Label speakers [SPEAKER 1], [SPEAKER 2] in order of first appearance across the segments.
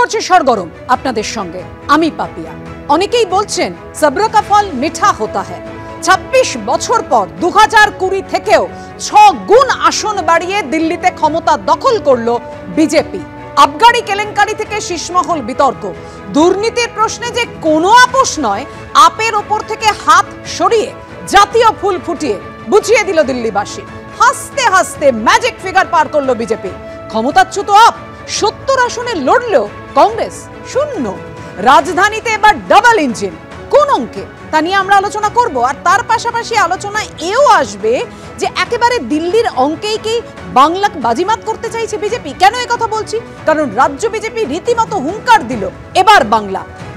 [SPEAKER 1] করছি সরগরম আপনাদের সঙ্গে আমি পাপিয়া। অনেকেই বলছেন সবর কা ফল মিঠা হোতা হ্যায়। 26 বছর পর 2020 থেকেও 6 গুণ আসন বাড়িয়ে দিল্লিতে ক্ষমতা দখল করলো বিজেপি। আবগারি কেলেঙ্কারি থেকে শীষমহল বিতর্ক, দুর্নীতির প্রশ্নে যে কোনো আপোষ নয়, আপের ওপর থেকে হাত সরিয়ে জাতীয় ফুল ফুটিয়ে বুঝিয়ে দিল দিল্লিবাসী। হাসতে হাসতে ম্যাজিক ফিগার পার করলো বিজেপি। ক্ষমতাচ্যুত আপ 70 আসনে লড়লেও কংগ্রেস শূন্য। রাজধানীতে এবার ডাবল ইঞ্জিন, কোন অঙ্কে তা নিয়ে আমরা আলোচনা করব। আর তার পাশাপাশি আলোচনা এও আসবে যে একেবারে দিল্লির অঙ্কেই কি বাংলা বাজিমাত করতে চাইছে বিজেপি। কেন এই কথা বলছি? কারণ রাজ্য বিজেপি রীতিমতো হুঙ্কার দিল এবার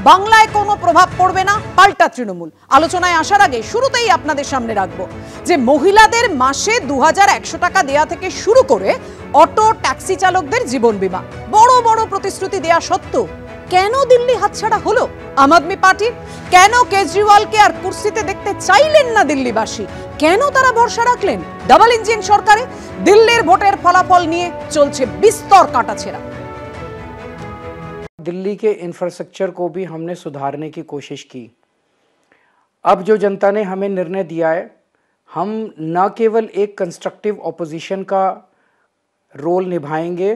[SPEAKER 1] বাংলায় কোনো প্রভাব পড়বে না, পাল্টা তৃণমূল। আলোচনায় আসার আগে শুরুতেই আপনাদের সামনে রাখবো যে মহিলাদের মাসে 2100 টাকা দেয়া থেকে শুরু করে অটো ট্যাক্সি চালকদের জীবন বীমা, বড় বড় প্রতিশ্রুতি দেয়া সত্ত্বেও কেন দিল্লি হাতছাড়া হলো আম আদমি পার্টির? কেন কেজরিওয়ালকে আর কুর্সিতে দেখতে চাইলেন না দিল্লিবাসী? কেন তারা ভরসা রাখলেন ডাবল ইঞ্জিন সরকারে? দিল্লির ভোটের ফলাফল নিয়ে চলছে বিস্তর কাটাছেঁড়া।
[SPEAKER 2] दिल्ली के इंफ्रास्ट्रक्चर को भी हमने सुधारने की कोशिश की। अब जो जनता ने हमें निर्णय दिया है, हम न केवल एक कंस्ट्रक्टिव ऑपोजिशन का रोल निभाएंगे,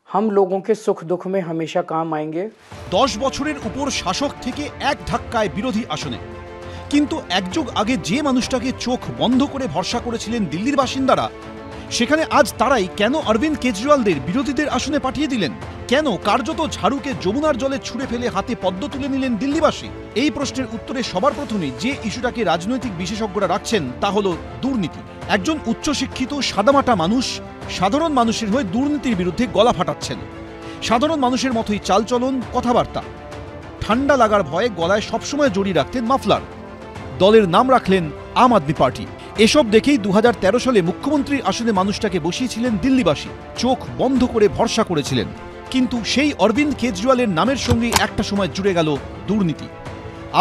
[SPEAKER 2] हम लोगों के सुख दुख में हमेशा काम आएंगे।
[SPEAKER 3] 10 বছরের উপর শাসক থেকে এক ধাক্কায় বিরোধী আসনে, কিন্তু এক যুগ আগে যে মানুষটাকে চোখ বন্ধ করে ভরসা করেছিলেন দিল্লির বাসিন্দারা, সেখানে আজ তারাই কেন অরবিন্দ কেজরিওয়ালদের বিরোধীদের আসনে পাঠিয়ে দিলেন? কেন কার্যত ঝাড়ুকে যমুনার জলে ছুঁড়ে ফেলে হাতে পদ্ম তুলে নিলেন দিল্লিবাসী? এই প্রশ্নের উত্তরে সবার প্রথমেই যে ইস্যুটাকে রাজনৈতিক বিশেষজ্ঞরা রাখছেন তা হলো দুর্নীতি। একজন উচ্চশিক্ষিত সাদামাটা মানুষ সাধারণ মানুষের হয়ে দুর্নীতির বিরুদ্ধে গলা ফাটাচ্ছেন। সাধারণ মানুষের মতোই চালচলন, কথাবার্তা। ঠান্ডা লাগার ভয়ে গলায় সবসময় জড়িয়ে রাখতেন মাফলার। দলের নাম রাখলেন আম আদমি পার্টি। এসব দেখেই 2013 সালে মুখ্যমন্ত্রীর আসনে মানুষটাকে বসিয়েছিলেন দিল্লিবাসী, চোখ বন্ধ করে ভরসা করেছিলেন। কিন্তু সেই অরবিন্দ কেজরিওয়ালের নামের সঙ্গে একটা সময় জুড়ে গেল দুর্নীতি।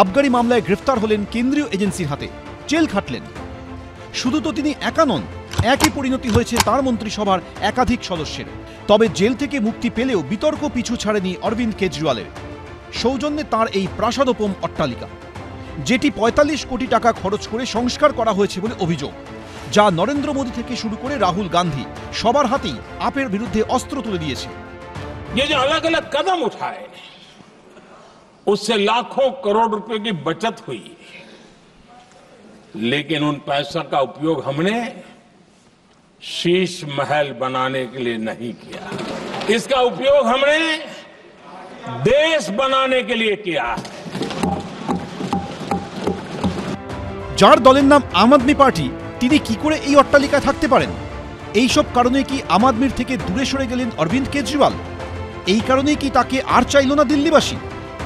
[SPEAKER 3] আবগারি মামলায় গ্রেফতার হলেন কেন্দ্রীয় এজেন্সির হাতে, জেল খাটলেন। শুধু তো তিনি একা নন, একই পরিণতি হয়েছে তার মন্ত্রিসভার একাধিক সদস্যের। তবে জেল থেকে মুক্তি পেলেও বিতর্ক পিছু ছাড়েনি অরবিন্দ কেজরিওয়ালের। সৌজন্যে তার এই প্রাসাদোপম অট্টালিকা, যেটি 45 কোটি টাকা খরচ করে সংস্কার করা হয়েছে বলে অভিযোগ, যা নরেন্দ্র মোদী থেকে শুরু করে রাহুল গান্ধী সবার হাতেই আপের বিরুদ্ধে অস্ত্র তুলে দিয়েছে।
[SPEAKER 4] ये जो अलग अलग कदम उठाए उससे लाखों करोड़ रुपए की बचत हुई, लेकिन उन पैसों का उपयोग हमने शीश महल बनाने के लिए नहीं किया। इसका उपयोग हमने देश बनाने के लिए किया।
[SPEAKER 3] যার দলের নাম আম আদমি পার্টি, তিনি কি করে এই অট্টালিকায় থাকতে পারেন? এই সব কারণে কি আম আদমির থেকে দূরে সরে গেলেন অরবিন্দ কেজরিওয়াল? এই কারণেই কি তাকে আর চাইল না দিল্লিবাসী?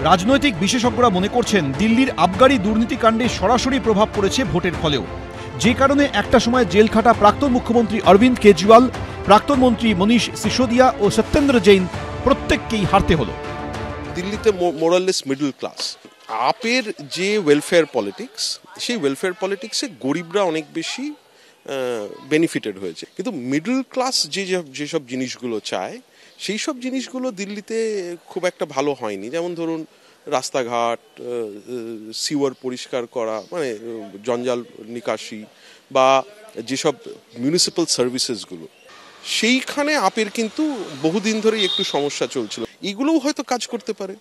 [SPEAKER 3] রাজনৈতিক বিশেষজ্ঞরা মনে করছেন দিল্লির আবগারি দুর্নীতিকাণ্ডে সরাসরি প্রভাব পড়েছে ভোটের ফলেও, যে কারণে একটা সময় জেল খাটা প্রাক্তন মুখ্যমন্ত্রী অরবিন্দ কেজরিওয়াল, প্রাক্তন মন্ত্রী মনীষ সিসোদিয়া ও সত্যেন্দ্র জৈন প্রত্যেককেই হারতে হলো।
[SPEAKER 5] দিল্লিতে মোরাললেস মিডল ক্লাস, আপের যে ওয়েলফেয়ার পলিটিক্স, সেই ওয়েলফেয়ার পলিটিক্সে গরিবরা অনেক বেশি বেনিফিটেড হয়েছে, কিন্তু মিডল ক্লাস যেসব জিনিসগুলো চায় সেই সব জিনিসগুলো দিল্লিতে খুব একটা ভালো হয়নি। যেমন ধরুন রাস্তাঘাট, সিওয়ার পরিষ্কার করা, মানে জঞ্জাল নিকাশি, বা যেসব মিউনিসিপ্যাল সার্ভিসেসগুলো, সেইখানে আপের কিন্তু বহুদিন ধরেই একটু সমস্যা চলছিল। এগুলোও হয়তো কাজ করতে পারে।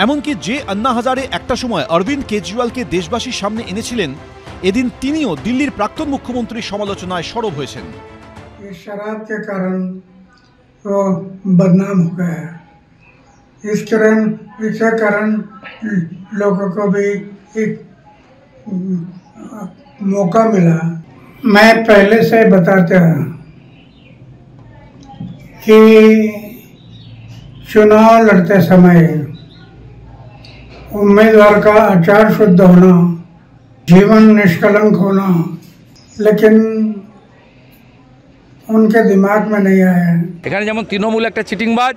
[SPEAKER 3] এমনকি যে আন্না হাজারে একটা সময় অরবিন্দ কেজরিওয়ালকে দেশবাসীর সামনে এনেছিলেন, এদিন তিনিও দিল্লির প্রাক্তন মুখ্যমন্ত্রীর সমালোচনায় সরব হয়েছেন।
[SPEAKER 6] शराब के कारण वो बदनाम हो गया। इसके कारण लोगों को भी एक मौका मिला। मैं पहले से बताता हूँ कि चुनाव लड़ते समय उम्मीदवार का आचार शुद्ध होना, जीवन निष्कलंक होना, लेकिन उनके दिमाग में नहीं आया।
[SPEAKER 7] এখানে যেমন তৃণমূল একটা চিটিংবাজ,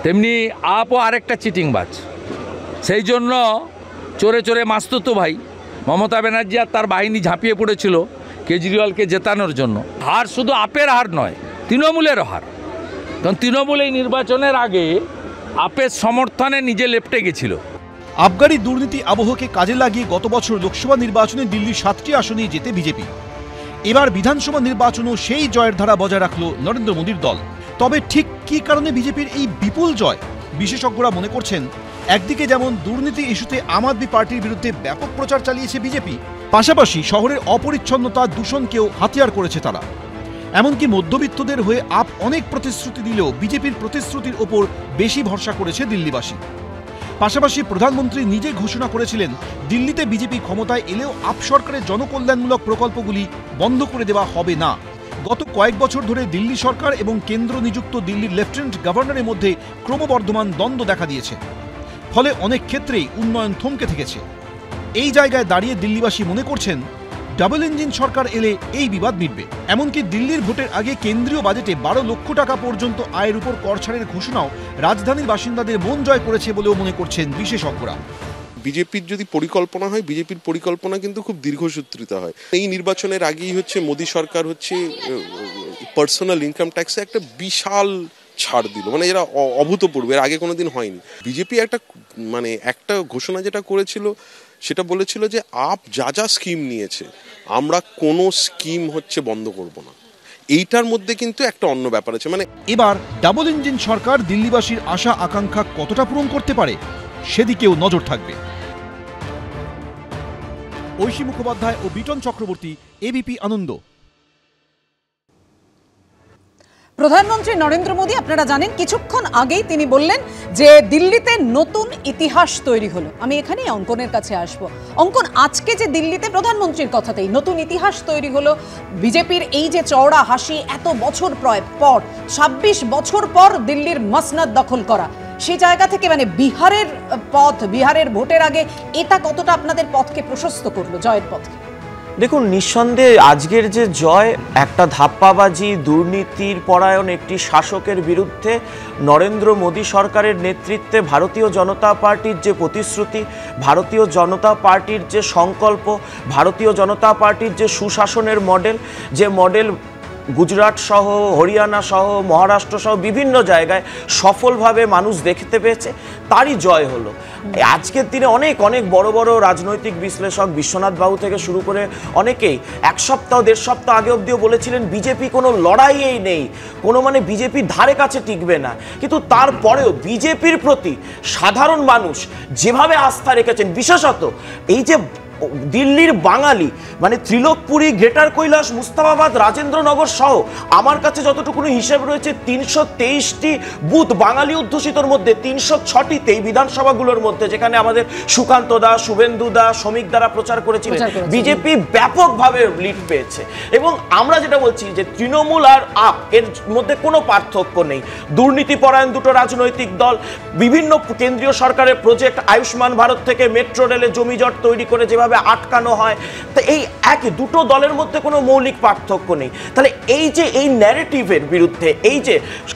[SPEAKER 7] তেমনি আপও আরেকটা চিটিংবাজ। সেই জন্য চোরে চোরে মাস্তুতো ভাই মমতা ব্যানার্জি আর তার বাহিনী ঝাঁপিয়ে পড়েছিল কেজরিওয়ালকে জেতানোর জন্য। হার শুধু আপের হার নয়, তৃণমূলের হার। কারণ তৃণমূল এই নির্বাচনের আগে আপের সমর্থনে নিজে লেপ্টে গেছিল।
[SPEAKER 3] আবগারি দুর্নীতি আবহকে কাজে লাগিয়ে গত বছর লোকসভা নির্বাচনে দিল্লির 7টি আসনেই জেতে বিজেপি। এবার বিধানসভা নির্বাচনও সেই জয়ের ধারা বজায় রাখল নরেন্দ্র মোদীর দল। তবে ঠিক কী কারণে বিজেপির এই বিপুল জয়? বিশেষজ্ঞরা মনে করছেন, একদিকে যেমন দুর্নীতি ইস্যুতে আম আদমি পার্টির বিরুদ্ধে ব্যাপক প্রচার চালিয়েছে বিজেপি, পাশাপাশি শহরের অপরিচ্ছন্নতা দূষণকেও হাতিয়ার করেছে তারা। এমনকি মধ্যবিত্তদের হয়ে আপ অনেক প্রতিশ্রুতি দিলেও বিজেপির প্রতিশ্রুতির ওপর বেশি ভরসা করেছে দিল্লিবাসী। পাশাপাশি প্রধানমন্ত্রী নিজে ঘোষণা করেছিলেন, দিল্লিতে বিজেপি ক্ষমতায় এলেও আপ সরকারের জনকল্যাণমূলক প্রকল্পগুলি বন্ধ করে দেওয়া হবে না। গত কয়েক বছর ধরে দিল্লি সরকার এবং কেন্দ্র নিযুক্ত দিল্লির লেফটেন্যান্ট গভর্নরের মধ্যে ক্রমবর্ধমান দ্বন্দ্ব দেখা দিয়েছে, ফলে অনেক ক্ষেত্রেই উন্নয়ন থমকে থেকেছে। এই জায়গায় দাঁড়িয়ে দিল্লিবাসী মনে করছেন, ডাবল ইঞ্জিন সরকার এলে এই বিবাদ মিটবে। এমনকি দিল্লির ভোটের আগে কেন্দ্রীয় বাজেটে 12 লক্ষ টাকা পর্যন্ত আয়ের উপর কর ছাড়ের ঘোষণাও রাজধানীর বাসিন্দাদের মন জয় করেছে বলেও মনে করছেন বিশেষজ্ঞরা।
[SPEAKER 5] বিজেপির যদি পরিকল্পনা হয়, বিজেপির পরিকল্পনা কিন্তু খুব দীর্ঘসূত্রিত হয়। এই নির্বাচনের আগেই হচ্ছে মোদী সরকার হচ্ছে পার্সোনাল ইনকাম ট্যাক্সে একটা বিশাল ছাড় দিল, মানে এরা অভূতপূর্ব, এর আগে কোনোদিন হয়নি। বিজেপি একটা ঘোষণা যেটা করেছিল, সেটা বলেছিল যে আপ যা যা স্কিম নিয়েছে আমরা কোনো স্কিম বন্ধ করব না। এইটার মধ্যে কিন্তু একটা অন্য ব্যাপার আছে। মানে
[SPEAKER 3] এবার ডাবল ইঞ্জিন সরকার দিল্লিবাসীর আশা আকাঙ্ক্ষা কতটা পূরণ করতে পারে, সেদিকেও নজর থাকবে। ঐশী মুখোপাধ্যায় ও বিটন চক্রবর্তী, এবিপি আনন্দ।
[SPEAKER 1] প্রধানমন্ত্রী নরেন্দ্র মোদী, আপনারা জানেন কিছুক্ষণ আগেই তিনি বললেন যে দিল্লিতে নতুন ইতিহাস তৈরি হলো। আমি এখানেই অঙ্কনের কাছে আসব। অঙ্কন, আজকে যে দিল্লিতে প্রধানমন্ত্রীর কথাতেই নতুন ইতিহাস তৈরি হলো, বিজেপির এই যে চওড়া হাসি, এত বছর পর 26 বছর পর দিল্লির মসনদ দখল করা, সেই জায়গা থেকে মানে বিহারের ভোটের আগে এটা কতটা আপনাদের পথকে প্রশস্ত করলো, জয়ের পথকে?
[SPEAKER 8] দেখুন, নিঃসন্দেহে আজকের যে জয়, একটা ধাপ্পাবাজি দুর্নীতির পরায়ণ একটি শাসকের বিরুদ্ধে নরেন্দ্র মোদী সরকারের নেতৃত্বে ভারতীয় জনতা পার্টির যে প্রতিশ্রুতি, ভারতীয় জনতা পার্টির যে সংকল্প, ভারতীয় জনতা পার্টির যে সুশাসনের মডেল, যে মডেল গুজরাট সহ, হরিয়ানা সহ, মহারাষ্ট্র সহ বিভিন্ন জায়গায় সফলভাবে মানুষ দেখতে পেয়েছে, তারই জয় হলো। আজকের দিনে অনেক বড় বড় রাজনৈতিক বিশ্লেষক, বিশ্বনাথ বাবু থেকে শুরু করে অনেকেই 1 সপ্তাহ 1.5 সপ্তাহ আগে অবধিও বলেছিলেন বিজেপি কোনো লড়াইয়েই নেই, কোনো বিজেপির ধারে কাছে টিকবে না। কিন্তু তারপরেও বিজেপির প্রতি সাধারণ মানুষ যেভাবে আস্থা রেখেছেন, বিশেষত এই যে দিল্লির বাঙালি, মানে ত্রিলোকপুরী, গ্রেটার কৈলাস, মুস্তাফাবাদ, রাজেন্দ্রনগর সহ আমার কাছে যতটুকুনি হিসেব রয়েছে 323টি বুথ বাঙালি অধ্যুষিতর মধ্যে 306টিতে এই বিধানসভাগুলোর মধ্যে, যেখানে আমাদের সুকান্ত দা, শুভেন্দু দা, শ্রমিক দ্বারা প্রচার করেছিলেন, বিজেপি ব্যাপকভাবে লিড পেয়েছে। এবং আমরা যেটা বলছি যে তৃণমূল আর আপ এর মধ্যে কোনো পার্থক্য নেই। দুর্নীতিপরায়ণ দুটো রাজনৈতিক দল, বিভিন্ন কেন্দ্রীয় সরকারের প্রজেক্ট, আয়ুষ্মান ভারত থেকে মেট্রো রেলে জমিজট তৈরি করে যেভাবে আটকানো হয়, তো এই একই দুটো দলের মধ্যে কোনো মৌলিক পার্থক্য নেই। তাহলে এই যে এই ন্যারেটিভের বিরুদ্ধে, এই যে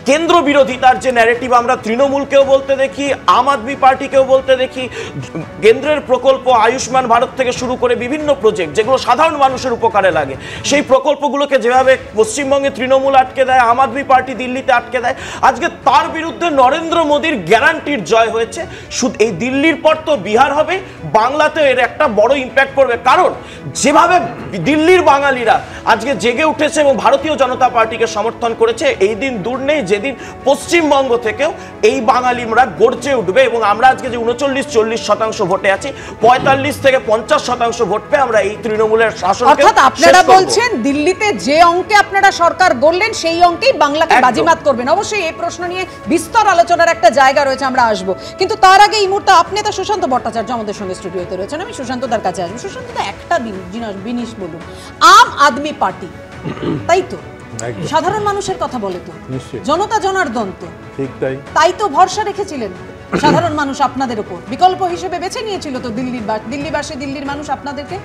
[SPEAKER 8] কেন্দ্র বিরোধিতার যে ন্যারেটিভ আমরা তৃণমূলকেও বলতে দেখি, আম আদমি পার্টিকেও বলতে দেখি, কেন্দ্রের প্রকল্প আয়ুষ্মান ভারত থেকে শুরু করে বিভিন্ন প্রজেক্ট যেগুলো সাধারণ মানুষের উপকারে লাগে, সেই প্রকল্পগুলোকে যেভাবে পশ্চিমবঙ্গে তৃণমূল আটকে দেয়, আম আদমি পার্টি দিল্লিতে আটকে দেয়, আজকে তার বিরুদ্ধে নরেন্দ্র মোদীর গ্যারান্টির জয় হয়েছে। শুধু এই দিল্লির পর তো বিহার হবে, বাংলাতে এর একটা বড় ইম্প্যাক্ট পড়বে। কারণ যেভাবে দিল্লির বাঙালিরা আজকে জেগে উঠেছে এবং ভারতীয় জনতা পার্টিকে সমর্থন করেছে, এই দিন দূর নেই যেদিন পশ্চিমবঙ্গ থেকেও এই বাঙালিরা গর্জে উঠবে। এবং আমরা আজকে যে 39-40% ভোটে আছি, 45 থেকে 50% ভোট পেয়ে আমরা এই তৃণমূলের শাসনকে,
[SPEAKER 1] অর্থাৎ আপনারা বলছেন দিল্লিতে যে অঙ্কে আপনারা সরকার গড়লেন সেই অঙ্কেই বাংলাকে বাজিমাত করবেন। অবশ্যই এই প্রশ্ন নিয়ে বিস্তর আলোচনার একটা জায়গা রয়েছে, আমরা আসবো। কিন্তু তার আগে এই মুহূর্তে আপনি তো সুশান্ত ভট্টাচার্য আমাদের সঙ্গে স্টুডিওতে রয়েছেন, আমি সুশান্ত দার কাছে আসবো। সুশান্ত দা, একটা জিনিস বলুন, আম আদমি পার্টি, তাই তো সাধারণ মানুষের কথা বলে, তো জনতা জনার্দন, তো তাই তো ভরসা রেখেছিলেন সাধারণ মানুষ আপনাদের উপর, বিকল্প হিসেবে বেছে নিয়েছিল তো দিল্লিবাসী, দিল্লির মানুষ আপনাদেরকে।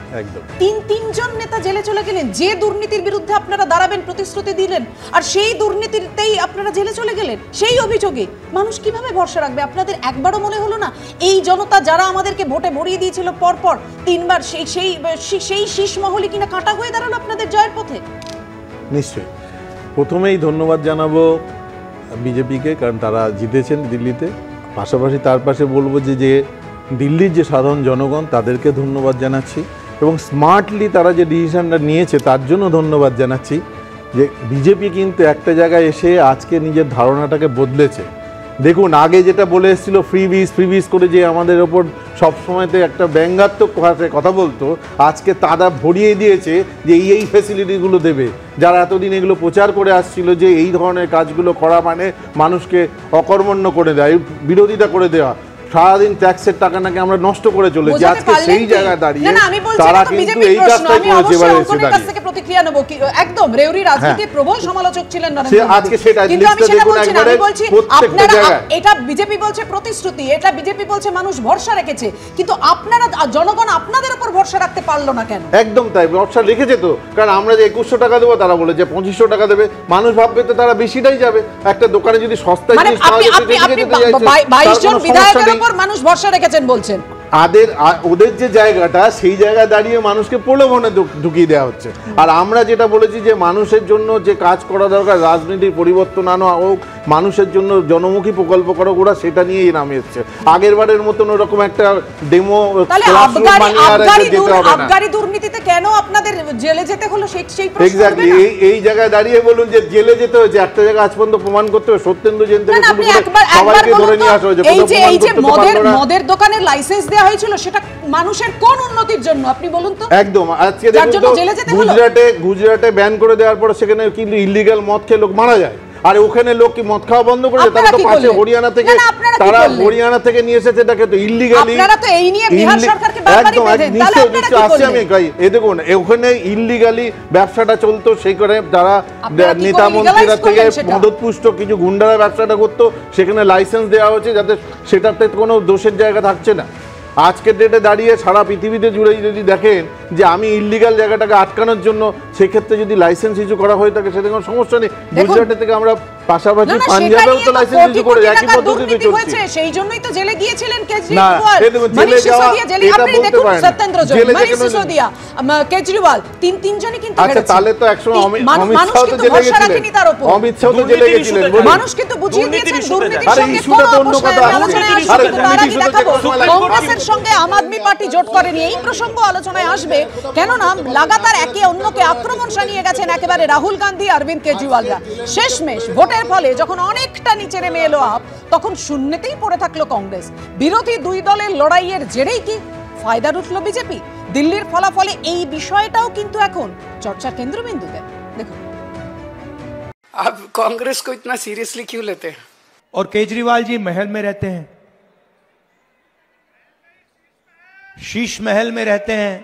[SPEAKER 1] তিনজন নেতা জেলে চলে গেলেন, যে দুর্নীতির বিরুদ্ধে আপনারা দাঁড়াবেন প্রতিশ্রুতি দিলেন, আর সেই দুর্নীতিতেই আপনারা জেলে চলে গেলেন। সেই অভিযোগে মানুষ কিভাবে ভরসা রাখবে? আপনাদের একবারও মনে হলো না এই জনতা যারা আমাদেরকে ভোটে ভরিয়ে দিয়েছিল পরপর 3বার, সেই শীষ মহলই কিনা কাঁটা হয়ে দাঁড়ালো আপনাদের জয়ের পথে?
[SPEAKER 9] নিশ্চয়ই। প্রথমেই ধন্যবাদ জানাবো বিজেপিকে, কারণ তারা জিতেছেন দিল্লিতে। পাশাপাশি তার পাশে বলবো যে দিল্লির যে সাধারণ জনগণ তাদেরকে ধন্যবাদ জানাচ্ছি এবং স্মার্টলি তারা যে ডিসিশনটা নিয়েছে তার জন্য ধন্যবাদ জানাচ্ছি যে বিজেপি কিন্তু একটা জায়গায় এসে আজকে নিজের ধারণাটাকে বদলেছে। দেখুন, আগে যেটা বলে এসেছিল ফ্রিবিজ করে যে আমাদের ওপর সবসময়তে একটা ব্যঙ্গাত্মক ভাষায় কথা বলতো, আজকে তারা ভরিয়ে দিয়েছে যে এই ফ্যাসিলিটিগুলো দেবে। যারা এতদিন এগুলো প্রচার করে আসছিল যে এই ধরনের কাজগুলো করা মানে মানুষকে অকর্মণ্য করে দেয়, বিরোধিতা করে দেওয়া, সারাদিন ট্যাক্সের টাকা নাকি আমরা নষ্ট করে চলেছি, আজকে সেই জায়গায় দাঁড়িয়ে তারা কিন্তু এই কাজটাই করেছে। এবারে এসে দাঁড়িয়ে
[SPEAKER 1] প্রতিক্রিয়া নেব একদম রেউরি রাজনীতির প্রবল সমালোচক ছিলেন নরেন্দ্র মোদি।
[SPEAKER 9] আজকে সেটা লিস্টটা দেখুন একবারে প্রত্যেকটা জায়গায়।
[SPEAKER 1] এটা বিজেপি বলছে প্রতিশ্রুতি, এটা বিজেপি বলছে মানুষ ভরসা রেখেছে, কিন্তু আপনারা জনগণ আপনাদের উপর ভরসা রাখতে পারলো না কেন?
[SPEAKER 9] একদম তাই, ভরসা রেখেছে তো, কারণ আমরা যে 2100 টাকা দেবো তারা বলে যে 2500 টাকা দেবে, মানুষ ভাববে তো তারা বেশিটাই যাবে। একটা দোকানে যদি সস্তায় জিনিস পাওয়া যায়
[SPEAKER 1] 22 জন বিধায়কের উপর মানুষ ভরসা রেখেছেন বলছেন।
[SPEAKER 9] ওদের যে জায়গাটা সেই জায়গায় দাঁড়িয়ে মানুষকে প্রলোভনে ঢুকিয়ে দেওয়া হচ্ছে। আর আমরা যেটা বলেছি যে মানুষের জন্য যে কাজ করা দরকার, রাজনীতির পরিবর্তন আনা হোক, মানুষের জন্য জনমুখী প্রকল্প করো, ওরা সেটা নিয়েই নামে এসছে। আগের বারের মতন ওরকম একটা ডেমো
[SPEAKER 1] আবগারি দুর্নীতিতে কেন আপনাদের জেলে যেতে হলো সেই
[SPEAKER 9] এক্স্যাক্টলি এই জায়গায় দাঁড়িয়ে বলুন যে জেলে যেতে হয়েছে, একটা জায়গায় আজ পর্যন্ত প্রমাণ করতে হবে। সত্যেন্দ্র জৈন থেকে শুরু করে সবাইকে ধরে নিয়ে আসা হয়েছে।
[SPEAKER 1] এই যে মদের দোকানের লাইসেন্স দেওয়া হয়েছিল সেটা মানুষের কোন উন্নতির জন্য আপনি বলুন তো?
[SPEAKER 9] একদম। আজকে দেখুন গুজরাটে ব্যান করে দেওয়ার পর সেখানে কিন্তু ইলিগাল মদ খেয়ে লোক মারা যায়, আর ওখানে লোক কি মদ খাওয়া বন্ধ করে? তারা তো পাশে হরিয়ানা থেকে নিয়ে এসেছে এটাকে তো ইল্লিগালি।
[SPEAKER 1] আপনারা তো এই নিয়ে বিহার সরকারকে বারবারই বেঁধেন, তাহলে আপনারা কি করলেন?
[SPEAKER 9] আমি কই এই দেখুন ওখানে ইল্লিগালি ব্যবসাটা চলতো, সেই করে যারা নেতা মন্ত্রীরা থেকে মদতপুষ্ট কিছু গুন্ডারা ব্যবসাটা করতো, সেখানে লাইসেন্স দেওয়া হয়েছে যাতে সেটাতে কোনো দোষের জায়গা থাকছে না। আজকের ডেটে দাঁড়িয়ে সারা পৃথিবীতে জুড়ে যদি দেখেন যে আমি ইল্লিগাল জায়গাটাকে আটকানোর জন্য সেক্ষেত্রে যদি লাইসেন্স ইস্যু করা হয়ে থাকে সেটা কোনো সমস্যা নেই। গুজরাটের থেকে আমরা পাশাপাশি পাঞ্জাবেও তো লাইসেন্স ইস্যু করে একই পদ্ধতিতে চলছে।
[SPEAKER 1] সেই জন্যই তো জেলে গিয়েছিলেন কেজরিওয়াল, মানিশ সিসোদিয়া জেলে। আপনি দেখুন সত্যেন্দ্র জৈন, মানিশ সিসোদিয়া, কেজরিওয়াল তিনজনই কিন্তু
[SPEAKER 9] আচ্ছা তাহলে তো একসময় অমিত শাহ তো জেলে গেছিলেন, অমিত শাহ তো জেলে গেছিলেন,
[SPEAKER 1] মানুষ কিন্তু বুঝিয়ে দিয়েছেন দুর্নীতির সঙ্গে কোনো আলোচনায় আসবে না। কংগ্রেসের সঙ্গে আম আদমি পার্টি জোট করেনি, এই প্রসঙ্গ আলোচনায় আসবে, কেননা লাগাতার একে অন্যকে আক্রমণ শানিয়ে গেছেন একেবারে রাহুল গান্ধী, অরবিন্দ কেজরিওয়ালরা। শেষমেশ ভোটের ফলে যখন অনেকটা নিচে নেমে এলো আপ, তখন শূন্যতেই পড়ে থাকলো কংগ্রেস। বিরোধী দুই দলের লড়াইয়ের জেরেই কি ফায়দা উঠল বিজেপি? দিল্লির ফলাফলে এই বিষয়টাও কিন্তু এখন চর্চার কেন্দ্রবিন্দুতে। দেখুন,
[SPEAKER 2] अब कांग्रेस को इतना सीरियसली क्यों लेते हैं?
[SPEAKER 10] और केजरीवाल जी महल में रहते हैं, शीश महल में रहते हैं।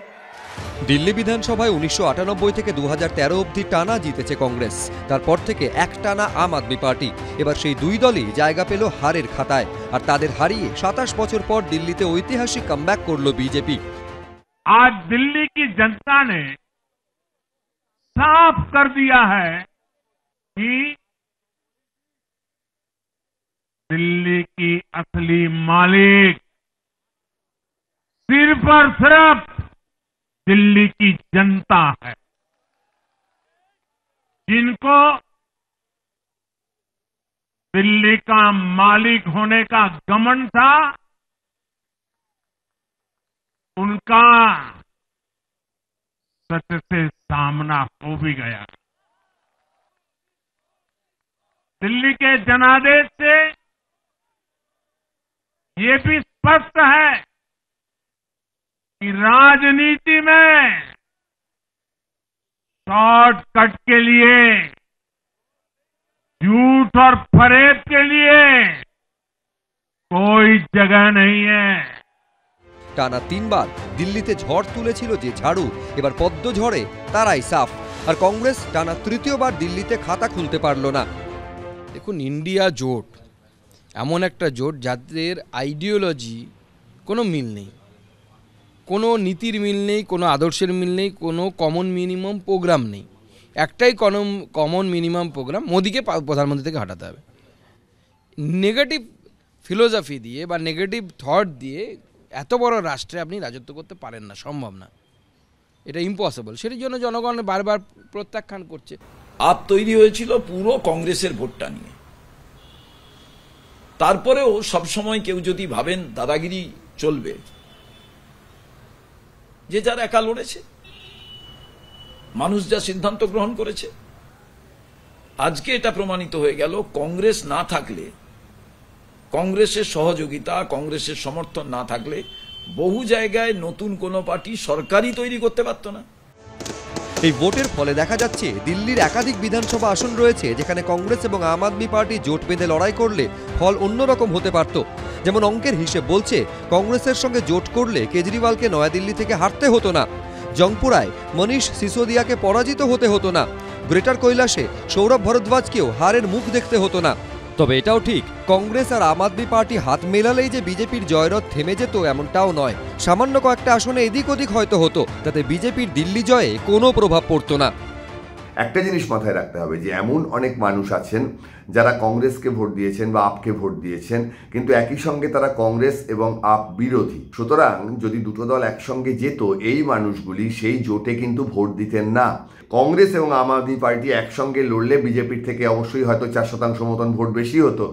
[SPEAKER 11] দিল্লি বিধানসভায় 1998 থেকে 2013 অবধি টানা জিতেছে কংগ্রেস, তারপর থেকে এক টানা আম আদমি পার্টি। এবার সেই দুই দলই জায়গা পেল হারের খাতায়, আর তাদের হারিয়ে 27 বছর পর দিল্লিতে ঐতিহাসিক কামব্যাক করল বিজেপি।
[SPEAKER 12] आज दिल्ली की जनता ने साफ कर दिया है कि दिल्ली की असली मालिक सिर्फ और सिर्फ दिल्ली की जनता है, जिनको दिल्ली का मालिक होने का घमंड था, उनका सत्य से सामना हो भी गया। दिल्ली के जनादेश से ये भी स्पष्ट है कि राजनीति में शॉर्टकट के लिए, झूठ और फरेब के लिए कोई जगह नहीं है।
[SPEAKER 11] টানা 3 বার দিল্লিতে ঝড় তুলেছিল যে ঝাড়ু, এবার পদ্ম ঝড়ে তারাই সাফ। আর কংগ্রেস টানা তৃতীয়বার দিল্লিতে খাতা খুলতে পারল না।
[SPEAKER 13] দেখুন, ইন্ডিয়া জোট এমন একটা জোট যাদের আইডিওলজি কোনো মিল নেই, কোনো নীতির মিল নেই, কোনো আদর্শের মিল নেই, কোনো কমন মিনিমাম প্রোগ্রাম নেই। একটাই কমন মিনিমাম প্রোগ্রাম, মোদিকে প্রধানমন্ত্রী থেকে হটাতে হবে। নেগেটিভ ফিলোসফি দিয়ে বা নেগেটিভ থট দিয়ে এত বড় রাষ্ট্রে আপনি রাজত্ব করতে পারেন না, সম্ভব না, এটা ইম্পসিবল। সেটার জন্য জনগণ বারবার প্রত্যাখ্যান করছে।
[SPEAKER 14] আপ তৈরি হয়েছিল পুরো কংগ্রেসের ভোটটা নিয়ে, তারপরেও সবসময় কেউ যদি ভাবেন দাদাগিরি চলবে, যে যার একা লড়েছে, মানুষ যা সিদ্ধান্ত গ্রহণ করেছে। আজকে এটা প্রমাণিত হয়ে গেল, কংগ্রেস না থাকলে, কংগ্রেসের সহযোগিতা, কংগ্রেসের সমর্থন না থাকলে বহু জায়গায় নতুন কোনো পার্টি সরকারই তৈরি করতে পারত না।
[SPEAKER 11] এই ভোটের ফলে দেখা যাচ্ছে দিল্লির একাধিক বিধানসভা আসন রয়েছে যেখানে কংগ্রেস এবং আম আদমি পার্টি জোট বেঁধে লড়াই করলে ফল অন্যরকম হতে পারত। যেমন অঙ্কের হিসেব বলছে, কংগ্রেসের সঙ্গে জোট করলে কেজরিওয়ালকে নয়াদিল্লি থেকে হারতে হতো না, জংপুরায় মনীষ সিসোদিয়াকে পরাজিত হতে হতো না, গ্রেটার কৈলাসে সৌরভ ভরদ্বাজকেও হারের মুখ দেখতে হতো না। তবে এটাও ঠিক, কংগ্রেস আর আম আদমি পার্টি হাত মেলালেই যে বিজেপির জয়রথ থেমে যেত এমনটাও নয়। সামান্য কয়েকটা আসনে এদিক ওদিক হয়তো হতো, তাতে বিজেপির দিল্লি জয়ে কোনো প্রভাব পড়তো না।
[SPEAKER 15] একটা জিনিস মাথায় রাখতে হবে যে এমন অনেক মানুষ আছেন যারা কংগ্রেসকে ভোট দিয়েছেন বা আপকে ভোট দিয়েছেন, কিন্তু একই সঙ্গে তারা কংগ্রেস এবং আপ বিরোধী। সুতরাং যদি দুটো দল একসঙ্গে যেত, এই মানুষগুলি সেই জোটে কিন্তু ভোট দিতেন না। কংগ্রেস এবং আম আদমি পার্টি একসঙ্গে লড়লে বিজেপির থেকে অবশ্যই হয়তো 4% মতন ভোট বেশি হতো,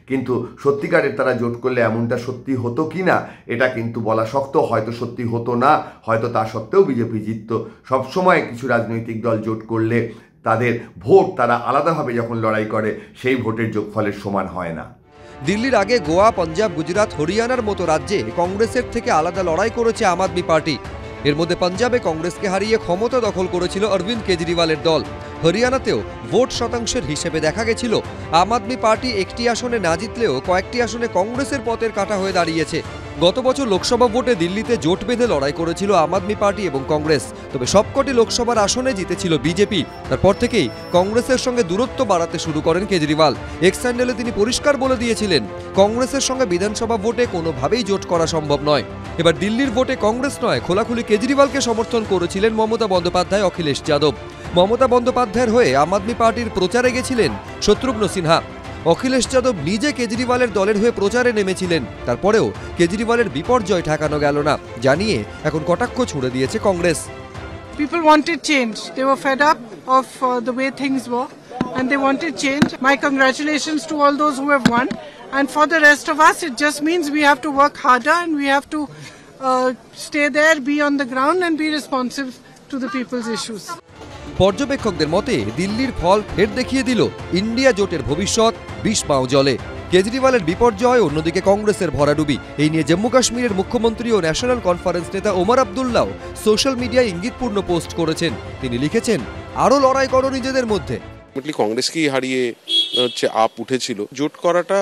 [SPEAKER 15] কিন্তু সত্যিকারের তারা জোট করলে এমনটা সত্যি হতো কি না এটা কিন্তু বলা শক্ত। হয়তো সত্যি হতো না, হয়তো তা সত্ত্বেও বিজেপি জিতত। সবসময় কিছু রাজনৈতিক দল জোট করলে তাদের ভোট তারা আলাদাভাবে যখন লড়াই করে সেই ভোটের যোগফলের সমান হয় না।
[SPEAKER 11] দিল্লির আগে গোয়া, পাঞ্জাব, গুজরাট, হরিয়ানার মতো রাজ্যে কংগ্রেসের থেকে আলাদা লড়াই করেছে আম আদমি পার্টি। এর মধ্যে পাঞ্জাবে কংগ্রেসকে হারিয়ে ক্ষমতা দখল করেছিল অরবিন্দ কেজরিওয়ালের দল। হরিয়ানাতেও ভোট শতাংশের হিসেবে দেখা গেছিল আম আদমি পার্টি একটি আসনে না জিতলেও কয়েকটি আসনে কংগ্রেসের পথের কাঁটা হয়ে দাঁড়িয়েছে। গত বছর লোকসভা ভোটে দিল্লিতে জোট বেঁধে লড়াই করেছিল আম আদমি পার্টি এবং কংগ্রেস, তবে সবকটি লোকসভার আসনে জিতেছিল বিজেপি। তারপর থেকেই কংগ্রেসের সঙ্গে দূরত্ব বাড়াতে শুরু করেন কেজরিওয়াল। এক্স হ্যান্ডেলে তিনি পরিষ্কার বলে দিয়েছিলেন, কংগ্রেসের সঙ্গে বিধানসভা ভোটে কোনোভাবেই জোট করা সম্ভব নয়। এবার দিল্লির ভোটে কংগ্রেস নয়, খোলাখুলি কেজরিওয়ালকে সমর্থন করেছিলেন মমতা বন্দ্যোপাধ্যায়, অখিলেশ যাদব। মমতা বন্দ্যোপাধ্যায়ের হয়ে আম আদমি পার্টির প্রচারে গেছিলেন শত্রুঘ্ন সিনহা। অখিলেশ যাদব নিজে কেজরিওয়ালের দলের হয়ে প্রচারে নেমেছিলেন। তারপরেও কেজরিওয়ালের বিপর্যয় ঠেকানো গেল না জানিয়ে এখন কটাক্ষ ছুড়ে দিয়েছে Congress.
[SPEAKER 16] People wanted change. They were fed up of the way things were and they wanted change. My congratulations to all those who have won. And for the rest of us, it just means we have to work harder and we have to stay there, be on the ground and be responsive to the people's issues.
[SPEAKER 11] পর্যবেক্ষকদের মতে দিল্লির ফল ফের দেখিয়ে দিল India জোটের ভবিষ্যৎ বিষ পাও জলে। কেজরিওয়ালের বিপর্যয়, অন্যদিকে কংগ্রেসের ভরাডুবি। এই নিয়ে জম্মু কাশ্মীরের মুখ্যমন্ত্রী ও ন্যাশনাল কনফারেন্স নেতা ওমর আবদুল্লাহ সোশ্যাল মিডিয়ায় ইঙ্গিতপূর্ণ পোস্ট করেছেন। তিনি লিখেছেন, আরও লড়াই করো নিজেদের মধ্যে।
[SPEAKER 5] কংগ্রেসকেই হারিয়ে আপ উঠেছিল। জোট করাটা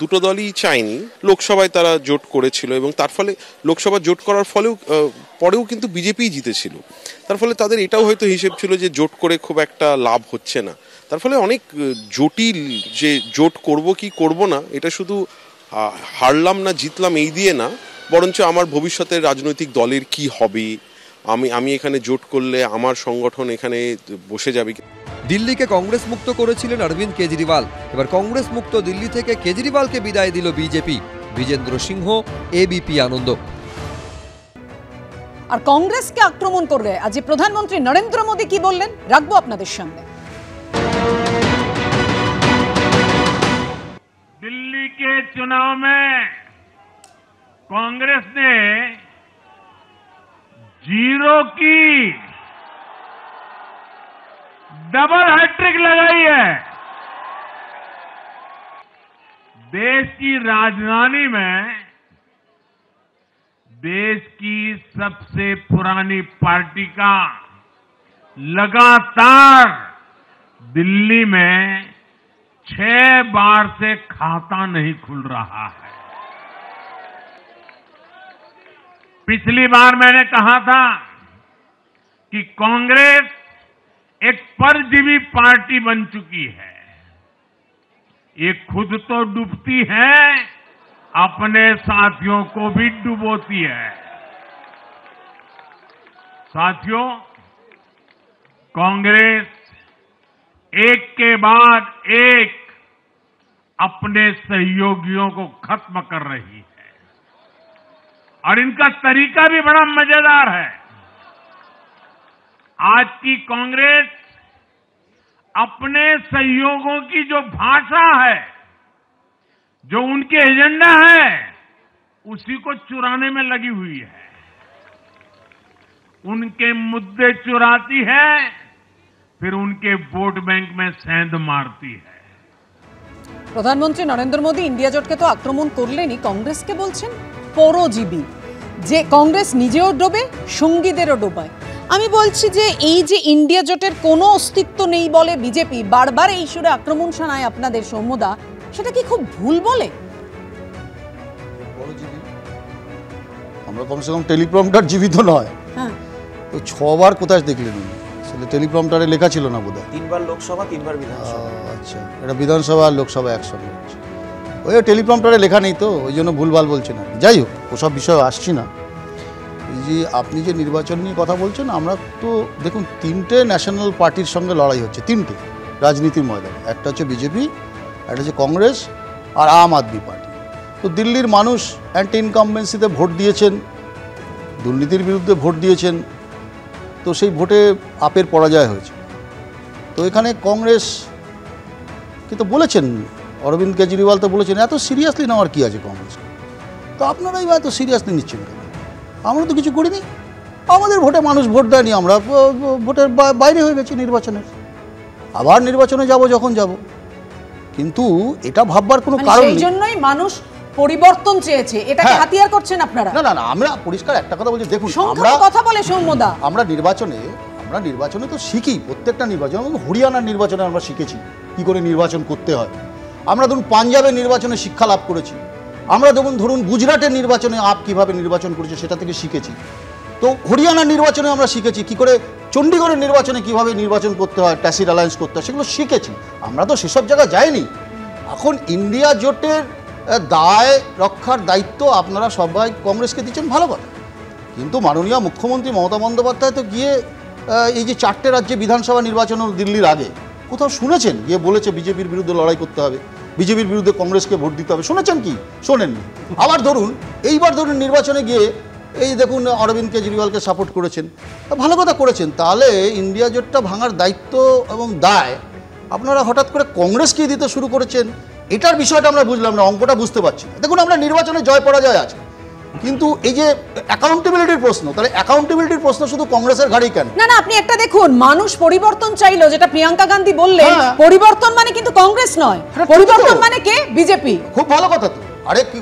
[SPEAKER 5] দুটো দলই চায়নি। লোকসভায় তারা জোট করেছিল এবং তার ফলে লোকসভা জোট করার ফলেও পরেও কিন্তু বিজেপি জিতেছিল। তার ফলে তাদের এটাও হয়তো হিসেব ছিল যে জোট করে খুব একটা লাভ হচ্ছে না। তার ফলে অনেক জটিল যে জোট করব কি করব না, এটা শুধু হারলাম না জিতলাম এই দিয়ে না, বরঞ্চ আমার ভবিষ্যতের রাজনৈতিক দলের কি হবে, আমি এখানে জোট করলে আমার সংগঠন এখানে বসে যাবে।
[SPEAKER 11] দিল্লিকে কংগ্রেস মুক্ত করেছিলেন অরবিন্দ কেজরিওয়াল। এবার কংগ্রেস মুক্ত দিল্লি থেকে কেজরিওয়ালকে বিদায় দিল বিজেপি। বিজেন্দ্র সিংহ, এবিপি আনন্দ।
[SPEAKER 1] আর কংগ্রেসকে আক্রমণ করে আজ প্রধানমন্ত্রী নরেন্দ্র মোদী কি বললেন রাখবো আপনাদের সামনে।
[SPEAKER 12] दिल्ली के चुनाव में कांग्रेस ने 0 की डबल हैट्रिक लगाई है। देश की राजधानी में देश की सबसे पुरानी पार्टी का लगातार दिल्ली में 6 बार से खाता नहीं खुल रहा है। पिछली बार मैंने कहा था कि कांग्रेस एक परजीवी पार्टी बन चुकी है। ये खुद तो डूबती है, अपने साथियों को भी डुबोती है। साथियों, कांग्रेस एक के बाद एक अपने सहयोगियों को खत्म कर रही है और इनका तरीका भी बड़ा मजेदार है। आज की कांग्रेस अपने सहयोगों की जो भाषा है जो उनके एजेंडा है उसी को चुराने में लगी हुई है, उनके मुद्दे चुराती है, फिर उनके वोट बैंक में सेंध मारती है।
[SPEAKER 1] প্রধানমন্ত্রী নরেন্দ্র মোদী ইন্ডিয়া জোটকে তো আক্রমণ করলেনই, কংগ্রেসকে বলছেন পরজীবী, যে কংগ্রেস নিজেও ডোবে সঙ্গীদেরও ডোবায়। আমি বলছি যে এই যে ইন্ডিয়া জোটের কোনো অস্তিত্ব নেই বলে বিজেপি বারবার এই সুরে আক্রমণ শানায় আপনাদের, সৌম্যদা, সেটা কি খুব ভুল বলে?
[SPEAKER 17] আমরা কমসে কম টেলিপ্রম্পটার জীবিত নয়, তো 6 বার কোথায় দেখলেন? আসলে টেলিপ্রম্পটারে লেখা ছিল না বোধহয়।
[SPEAKER 8] 3 বার লোকসভা 3 বার বিধানসভা।
[SPEAKER 17] আচ্ছা, এটা বিধানসভা আর লোকসভা একসঙ্গে হচ্ছে। ওই টেলিপ্রম্পটারে লেখা নেই তো, ওই জন্য ভুলভাল বলছেন আর কি। যাই হোক, ওসব বিষয়ে আসছি না। এই যে আপনি যে নির্বাচন নিয়ে কথা বলছেন, আমরা তো দেখুন 3টে ন্যাশনাল পার্টির সঙ্গে লড়াই হচ্ছে, 3টে রাজনীতির ময়দানে। একটা হচ্ছে বিজেপি, একটা হচ্ছে কংগ্রেস, আর আম আদমি পার্টি। তো দিল্লির মানুষ অ্যান্টি ইনকামবেন্সিতে ভোট দিয়েছেন, দুর্নীতির বিরুদ্ধে ভোট দিয়েছেন, তো সেই ভোটে আপের পরাজয় হয়েছে। তো এখানে কংগ্রেস কিন্তু বলেছেন, অরবিন্দ কেজরিওয়াল তো বলেছেন এত সিরিয়াসলি নেওয়ার কী আছে কংগ্রেস। তো আপনারাই এত সিরিয়াসলি নিচ্ছেন কেন? আমরা তো কিছু করিনি, আমাদের ভোটে মানুষ ভোট দেয়নি, আমরা ভোটের বাইরে হয়ে গেছি নির্বাচনের। আবার নির্বাচনে যাব যখন যাব, কিন্তু এটা ভাববার কোনো কারণ নেই।
[SPEAKER 1] সেই জন্যই মানুষ পরিবর্তন চেয়েছে, এটাকে হাতিয়ার করছেন আপনারা?
[SPEAKER 17] না না না, আমরা পরিষ্কার একটা কথা বলছি, দেখুন
[SPEAKER 1] আমরা কথা বলে সৌম্যদা, আমরা
[SPEAKER 17] নির্বাচনে তো শিখি, প্রত্যেকটা নির্বাচন, হরিয়ানার নির্বাচনে আমরা শিখেছি কি করে নির্বাচন করতে হয়। আমরা ধরুন পাঞ্জাবের নির্বাচনে শিক্ষা লাভ করেছি, আমরা ধরুন গুজরাটের নির্বাচনে আপ কিভাবে নির্বাচন করেছে সেটা থেকে শিখেছি। তো হরিয়ানার নির্বাচনে আমরা শিখেছি কি করে চণ্ডীগড়ের নির্বাচনে কিভাবে নির্বাচন করতে হয়, ট্যাসিড অ্যালায়েন্স করতে হয়, সেগুলো শিখেছি। আমরা তো সেসব জায়গায় যাইনি। এখন ইন্ডিয়া জোটের দায় রক্ষার দায়িত্ব আপনারা সবাই কংগ্রেসকে দিচ্ছেন, ভালো কথা, কিন্তু মাননীয় মুখ্যমন্ত্রী মমতা বন্দ্যোপাধ্যায় তো গিয়ে এই যে 4টে রাজ্যে বিধানসভা নির্বাচন দিল্লির আগে কোথাও শুনেছেন গিয়ে বলেছে বিজেপির বিরুদ্ধে লড়াই করতে হবে, বিজেপির বিরুদ্ধে কংগ্রেসকে ভোট দিতে হবে? শুনেছেন কি? শোনেননি। আবার এইবার নির্বাচনে গিয়ে এই দেখুন অরবিন্দ কেজরিওয়ালকে সাপোর্ট করেছেন, ভালো কথা করেছেন। তাহলে ইন্ডিয়া জোটটা ভাঙার দায়িত্ব এবং দায় আপনারা হঠাৎ করে কংগ্রেসকে দিতে শুরু করেছেন, এটার বিষয়টা আমরা বুঝলাম না, অঙ্কটা বুঝতে পারছি না। দেখুন আমরা নির্বাচনে জয় পরাজয় আছে, কিন্তু এই যে অ্যাকাউন্টেবিলিটির প্রশ্ন, তাহলে অ্যাকাউন্টেবিলিটির প্রশ্ন শুধু কংগ্রেসের ঘাড়েই কেন?
[SPEAKER 1] না না, আপনি একটা দেখুন, মানুষ পরিবর্তন চাইলো, যেটা প্রিয়াঙ্কা গান্ধী বললেন, পরিবর্তন মানে কিন্তু কংগ্রেস নয়, পরিবর্তন মানে কে? বিজেপি।
[SPEAKER 17] খুব ভালো কথা তো। আরে কি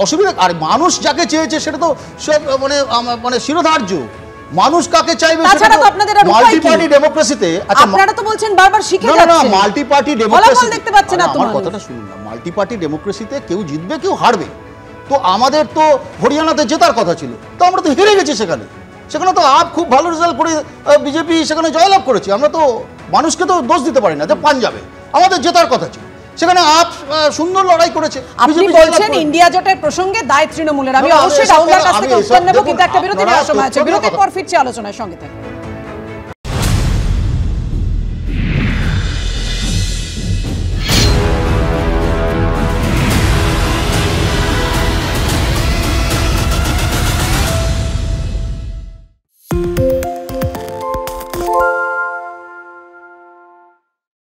[SPEAKER 17] অসুবিধা? আরে মানুষ যাকে চেয়েছে সেটা তো মানে শিরোধার্য। মানুষ কাকে চাইবে সেটা তো মাল্টি পার্টি ডেমোক্রেসিতে। আচ্ছা, আপনারা তো বলছেন বারবার শিখে যাচ্ছেন। না না, মাল্টি পার্টি ডেমোক্রেসি দেখতে পাচ্ছেন না তো। আমার কথাটা শুনুন না, মাল্টি পার্টি ডেমোক্রেসিতে কেউ জিতবে কেউ হারবে। তো আমাদের তো হরিয়ানাতে জেতার কথা ছিল, তো আমরা তো হেরে গেছি সেখানে। সেখানে তো আপ খুব ভালো রেজাল্ট করে বিজেপি সেখানে জয়লাভ করেছে। আমরা তো মানুষকে তো দোষ দিতে পারি না যে পাঞ্জাবে আমাদের জেতার কথা ছিল, সেখানে আপ সুন্দর লড়াই করেছে।
[SPEAKER 1] আপনি বলছেন ইন্ডিয়া জোটের প্রসঙ্গে দায় তৃণমূলের। আমি অবশ্যই রাহুলের কাছ থেকে উত্তর নেব, কিন্তু একটা বিরতি নেওয়ার সময় আছে। বিরতির পর ফিরছি আলোচনার সঙ্গে থাকুন।